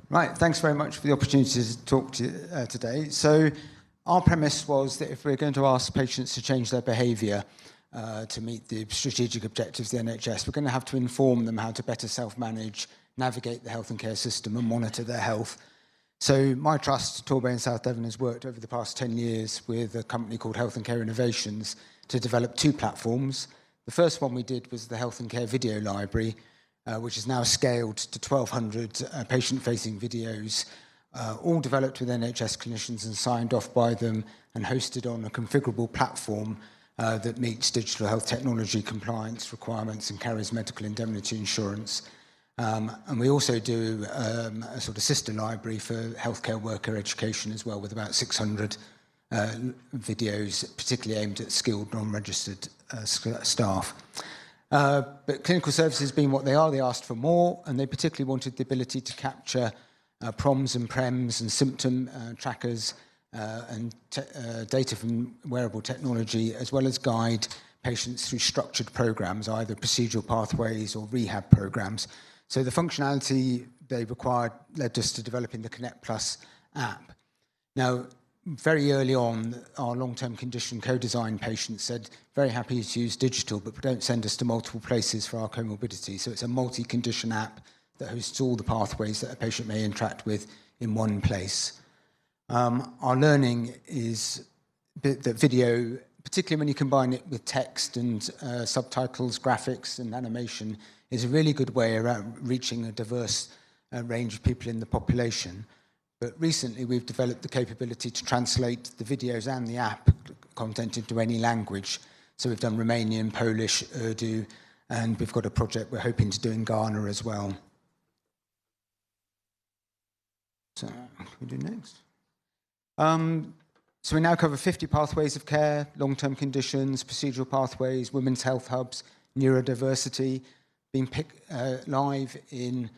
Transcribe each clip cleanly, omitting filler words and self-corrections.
Right, thanks very much for the opportunity to talk to you today. So our premise was that if we're going to ask patients to change their behaviour to meet the strategic objectives of the NHS, we're going to have to inform them how to better self-manage, navigate the health and care system and monitor their health. So my trust, Torbay in South Devon, has worked over the past 10 years with a company called Health and Care Innovations to develop two platforms. The first one we did was the Health and Care Video Library, which is now scaled to 1,200 patient-facing videos, all developed with NHS clinicians and signed off by them and hosted on a configurable platform that meets digital health technology compliance requirements and carries medical indemnity insurance. And we also do a sort of sister library for healthcare worker education as well, with about 600 videos, particularly aimed at skilled non-registered staff. But clinical services being what they asked for more, and they particularly wanted the ability to capture PROMs and PREMs and symptom trackers and data from wearable technology, as well as guide patients through structured programs, either procedural pathways or rehab programs. So the functionality they required led us to developing the Connect Plus app. Now, very early on, our long-term condition co-design patients said, very happy to use digital, but don't send us to multiple places for our comorbidity. So it's a multi-condition app that hosts all the pathways that a patient may interact with in one place. Our learning is that video, particularly when you combine it with text and subtitles, graphics and animation, is a really good way around reaching a diverse range of people in the population. But recently we've developed the capability to translate the videos and the app content into any language. So we've done Romanian, Polish, Urdu, and we've got a project we're hoping to do in Ghana as well. So what do we do next? So we now cover 50 pathways of care, long-term conditions, procedural pathways, women's health hubs, neurodiversity, being live in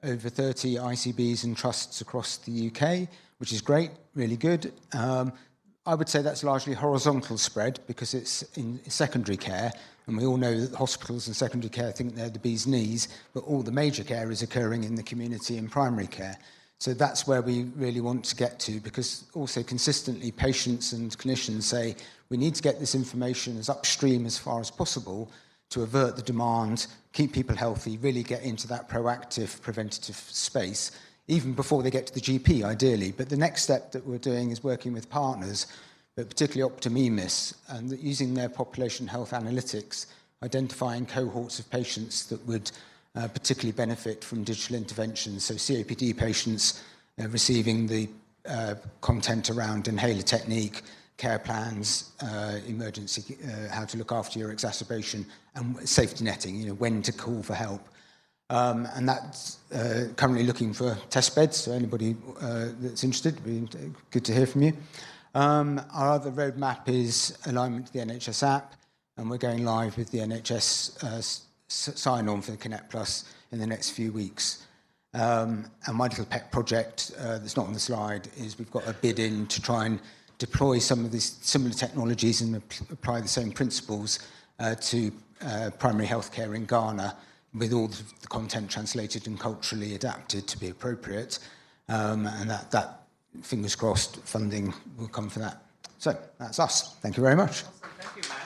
over 30 ICBs and trusts across the UK, which is great, really good. I would say that's largely horizontal spread because it's in secondary care, and we all know that hospitals and secondary care think they're the bee's knees, but all the major care is occurring in the community and primary care. So that's where we really want to get to, because also consistently patients and clinicians say we need to get this information as upstream as far as possible to avert the demand, keep people healthy, really get into that proactive preventative space, even before they get to the GP, ideally. But the next step that we're doing is working with partners, but particularly Optimimis, and using their population health analytics, identifying cohorts of patients that would particularly benefit from digital interventions. So COPD patients receiving the content around inhaler technique, care plans, emergency, how to look after your exacerbation, and safety netting, you know, when to call for help. And that's currently looking for test beds, so anybody that's interested, it'd be good to hear from you. Our other roadmap is alignment to the NHS app, and we're going live with the NHS sign-on for the Connect Plus in the next few weeks. And my little pet project that's not on the slide is we've got a bid in to try and deploy some of these similar technologies and apply the same principles to primary healthcare in Ghana, with all the content translated and culturally adapted to be appropriate. And that, fingers crossed, funding will come for that. So that's us. Thank you very much. Awesome. Thank you, Matt.